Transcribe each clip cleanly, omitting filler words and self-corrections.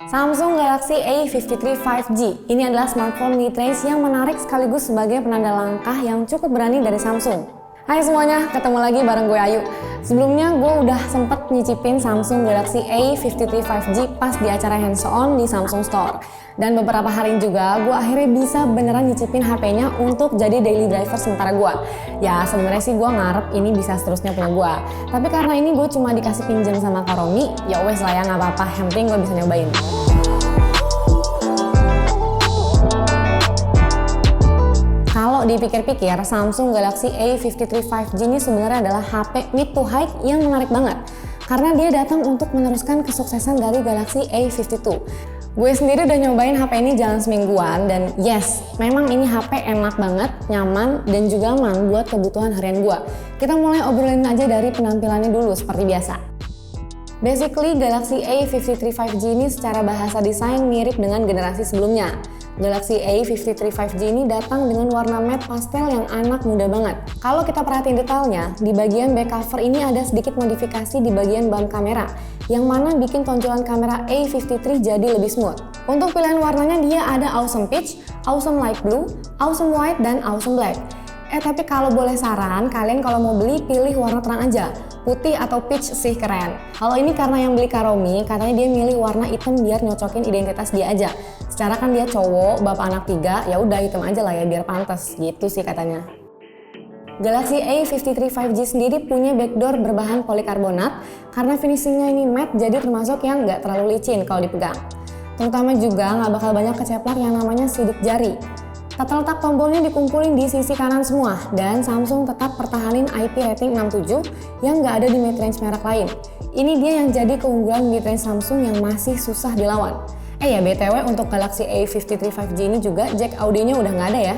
Samsung Galaxy A53 5G. Ini adalah smartphone mid-range yang menarik sekaligus sebagai penanda langkah yang cukup berani dari Samsung. Hai semuanya, ketemu lagi bareng gue Ayu. Sebelumnya gue udah sempet nyicipin Samsung Galaxy A53 5G pas di acara hands-on di Samsung Store. Dan beberapa hari juga gue akhirnya bisa beneran nyicipin HP-nya untuk jadi daily driver sementara gue. Ya sebenarnya sih gue ngarep ini bisa seterusnya punya gue. Tapi karena ini gue cuma dikasih pinjam sama Kak Romi, ya wes lah ya nggak apa-apa, yang penting gue bisa nyobain. Kalau dipikir-pikir, Samsung Galaxy A53 5G ini sebenarnya adalah HP mid to high yang menarik banget. Karena dia datang untuk meneruskan kesuksesan dari Galaxy A52. Gue sendiri udah nyobain HP ini jalan semingguan dan yes, memang ini HP enak banget, nyaman, dan juga aman buat kebutuhan harian gue. Kita mulai obrolin aja dari penampilannya dulu seperti biasa. Basically, Galaxy A53 5G ini secara bahasa desain mirip dengan generasi sebelumnya. Galaxy A53 5G ini datang dengan warna matte pastel yang anak muda banget. Kalau kita perhatiin detailnya, di bagian back cover ini ada sedikit modifikasi di bagian bump kamera, yang mana bikin tonjolan kamera A53 jadi lebih smooth. Untuk pilihan warnanya dia ada Awesome Peach, Awesome Light Blue, Awesome White, dan Awesome Black. Tapi kalau boleh saran, kalian kalau mau beli pilih warna terang aja. Putih atau peach sih keren. Kalau ini karena yang beli Kak Romi, katanya dia milih warna hitam biar nyocokin identitas dia aja. Secara kan dia cowok, bapak anak 3, ya udah hitam aja lah ya biar pantas, gitu sih katanya. Galaxy A53 5G sendiri punya backdoor berbahan polikarbonat karena finishingnya ini matte jadi termasuk yang nggak terlalu licin kalau dipegang. Terutama juga nggak bakal banyak keceplak yang namanya sidik jari. Tata letak tombolnya dikumpulin di sisi kanan semua dan Samsung tetap pertahanin IP rating 67 yang nggak ada di mid-range merek lain. Ini dia yang jadi keunggulan mid-range Samsung yang masih susah dilawan. Ya BTW untuk Galaxy A53 5G ini juga jack audionya udah nggak ada ya.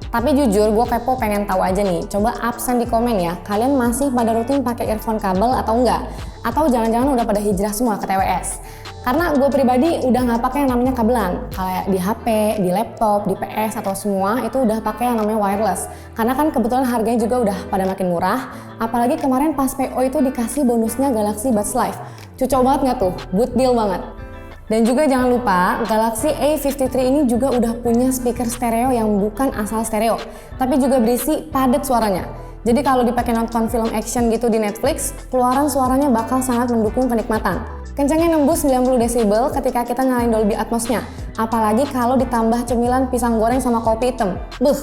Tapi jujur gue kepo pengen tahu aja nih, coba absen di komen ya, kalian masih pada rutin pakai earphone kabel atau enggak? Atau jangan-jangan udah pada hijrah semua ke TWS? Karena gue pribadi udah nggak pakai yang namanya kabelan, kayak di HP, di laptop, di PS atau semua itu udah pakai yang namanya wireless. Karena kan kebetulan harganya juga udah pada makin murah, apalagi kemarin pas PO itu dikasih bonusnya Galaxy Buds Live. Cocok banget nggak tuh? Good deal banget. Dan juga jangan lupa, Galaxy A53 ini juga udah punya speaker stereo yang bukan asal stereo, tapi juga berisi padat suaranya. Jadi kalau dipakai nonton film action gitu di Netflix, keluaran suaranya bakal sangat mendukung kenikmatan. Kencangnya nembus 90 desibel ketika kita nyalain Dolby Atmos-nya. Apalagi kalau ditambah cemilan pisang goreng sama kopi hitam.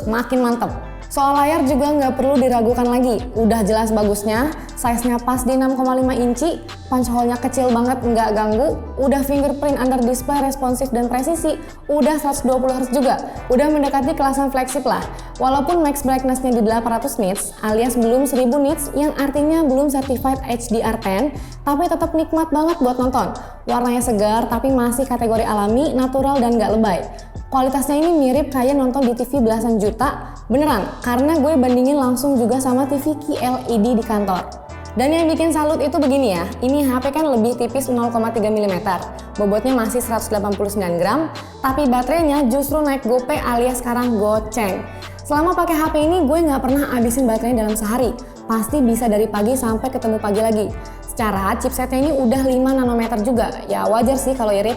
Makin mantep. Soal layar juga nggak perlu diragukan lagi. Udah jelas bagusnya, size-nya pas di 6,5 inci, punch hole-nya kecil banget nggak ganggu, udah fingerprint under display responsif dan presisi, udah 120Hz juga, udah mendekati kelasan flagship lah. Walaupun max brightness-nya di 800 nits alias belum 1000 nits yang artinya belum certified HDR10, tapi tetap nikmat banget buat nonton. Warnanya segar tapi masih kategori alami, natural, dan nggak lebay. Kualitasnya ini mirip kayak nonton di TV belasan juta, beneran, karena gue bandingin langsung juga sama TV QLED di kantor. Dan yang bikin salut itu begini ya, ini HP kan lebih tipis 0,3 mm, bobotnya masih 189 gram, tapi baterainya justru naik gope alias sekarang goceng. Selama pakai HP ini gue nggak pernah habisin baterainya dalam sehari, pasti bisa dari pagi sampai ketemu pagi lagi. Secara chipsetnya ini udah 5 nanometer juga, ya wajar sih kalau irit.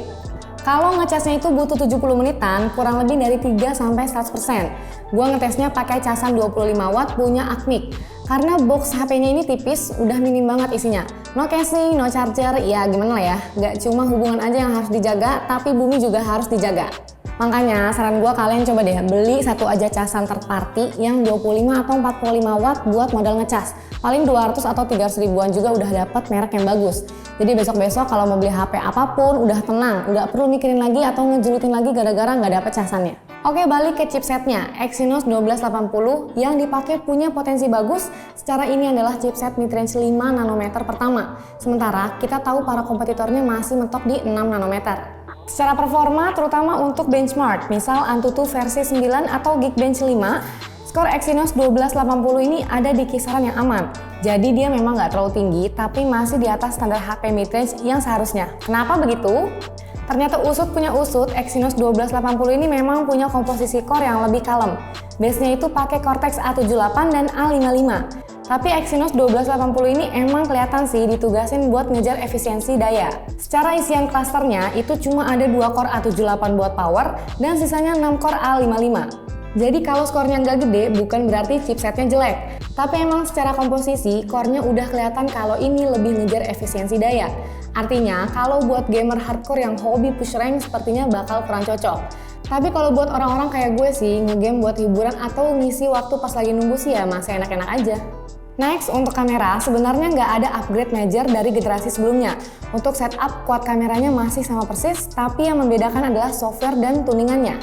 Kalau ngecasnya itu butuh 70 menitan, kurang lebih dari 3-100%. Gua ngetesnya pakai casan 25 watt punya Acmic. Karena box HP-nya ini tipis, udah minim banget isinya. No casing, no charger, ya gimana lah ya. Gak cuma hubungan aja yang harus dijaga, tapi bumi juga harus dijaga. Makanya saran gua kalian coba deh beli satu aja casan third party yang 25 atau 45 watt buat modal ngecas. Paling 200 atau 300 ribuan juga udah dapat merek yang bagus. Jadi besok-besok kalau mau beli HP apapun udah tenang, nggak perlu mikirin lagi atau ngejulitin lagi gara-gara nggak dapet casannya. Oke, balik ke chipsetnya, Exynos 1280 yang dipakai punya potensi bagus. Secara ini adalah chipset mid-range 5 nanometer pertama. Sementara kita tahu para kompetitornya masih mentok di 6 nanometer. Secara performa, terutama untuk benchmark, misal Antutu versi 9 atau Geekbench 5, skor Exynos 1280 ini ada di kisaran yang aman. Jadi dia memang nggak terlalu tinggi, tapi masih di atas standar HP mid-range yang seharusnya. Kenapa begitu? Ternyata usut punya usut, Exynos 1280 ini memang punya komposisi core yang lebih kalem. Base-nya itu pakai Cortex A78 dan A55. Tapi Exynos 1280 ini emang kelihatan sih ditugasin buat ngejar efisiensi daya. Secara isian klasternya itu cuma ada 2 core A78 buat power dan sisanya 6 core A55. Jadi kalau skornya nggak gede bukan berarti chipsetnya jelek. Tapi emang secara komposisi core-nya udah kelihatan kalau ini lebih ngejar efisiensi daya. Artinya kalau buat gamer hardcore yang hobi push rank sepertinya bakal kurang cocok. Tapi kalau buat orang-orang kayak gue sih, ngegame buat hiburan atau ngisi waktu pas lagi nunggu sih ya masih enak-enak aja. Next, untuk kamera, sebenarnya nggak ada upgrade major dari generasi sebelumnya. Untuk setup, quad kameranya masih sama persis, tapi yang membedakan adalah software dan tuningannya.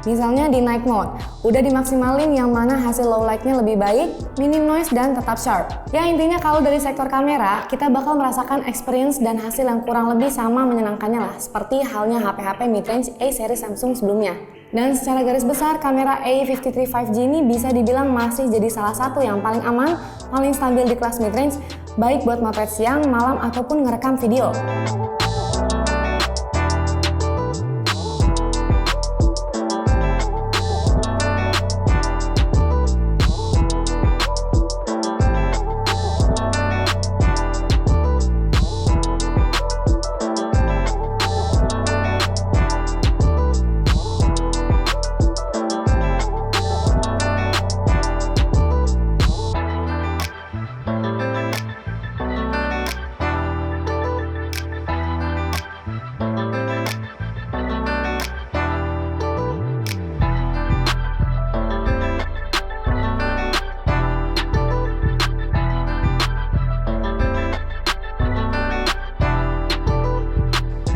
Misalnya di night mode, udah dimaksimalin yang mana hasil low light-nya lebih baik, minim noise, dan tetap sharp. Ya intinya kalau dari sektor kamera, kita bakal merasakan experience dan hasil yang kurang lebih sama menyenangkannya lah, seperti halnya HP-HP mid-range A series Samsung sebelumnya. Dan secara garis besar, kamera A53 5G ini bisa dibilang masih jadi salah satu yang paling aman, paling stabil di kelas mid-range, baik buat motret siang, malam, ataupun ngerekam video.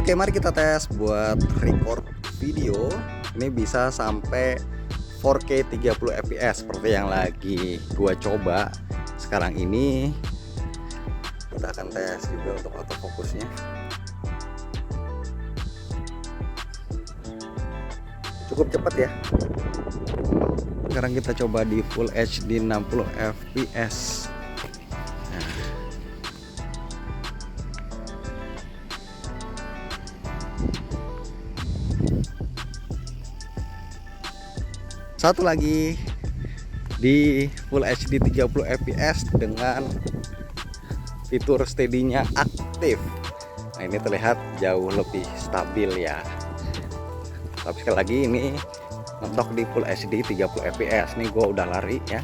Oke, mari kita tes buat record video. Ini bisa sampai 4K 30 fps seperti yang lagi gua coba sekarang ini. Kita akan tes juga untuk autofocusnya. Cukup cepat ya. Sekarang kita coba di Full HD 60 fps. Satu lagi di Full HD 30 fps dengan fitur steady-nya aktif. Nah, ini terlihat jauh lebih stabil ya. Tapi sekali lagi ini mentok di Full HD 30 fps. Nih gua udah lari ya.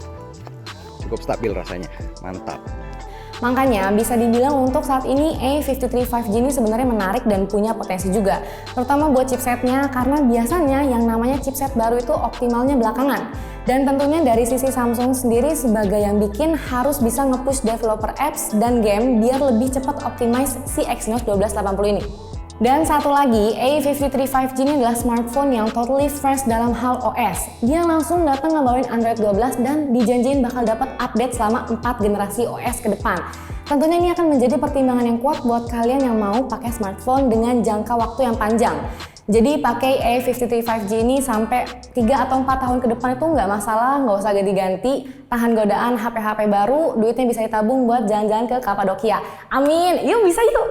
Cukup stabil rasanya. Mantap. Makanya bisa dibilang untuk saat ini A53 5G ini sebenarnya menarik dan punya potensi juga. Terutama buat chipsetnya karena biasanya yang namanya chipset baru itu optimalnya belakangan. Dan tentunya dari sisi Samsung sendiri sebagai yang bikin harus bisa nge-push developer apps dan game biar lebih cepat optimize si Exynos 1280 ini. Dan satu lagi, A53 5G ini adalah smartphone yang totally fresh dalam hal OS. Dia langsung datang ngebawain Android 12 dan dijanjiin bakal dapat update selama 4 generasi OS ke depan. Tentunya ini akan menjadi pertimbangan yang kuat buat kalian yang mau pakai smartphone dengan jangka waktu yang panjang. Jadi pakai A53 5G ini sampai 3 atau 4 tahun ke depan itu nggak masalah, nggak usah ganti-ganti, tahan godaan HP-HP baru, duitnya bisa ditabung buat jalan-jalan ke Kapadokia. Amin, yuk bisa yuk!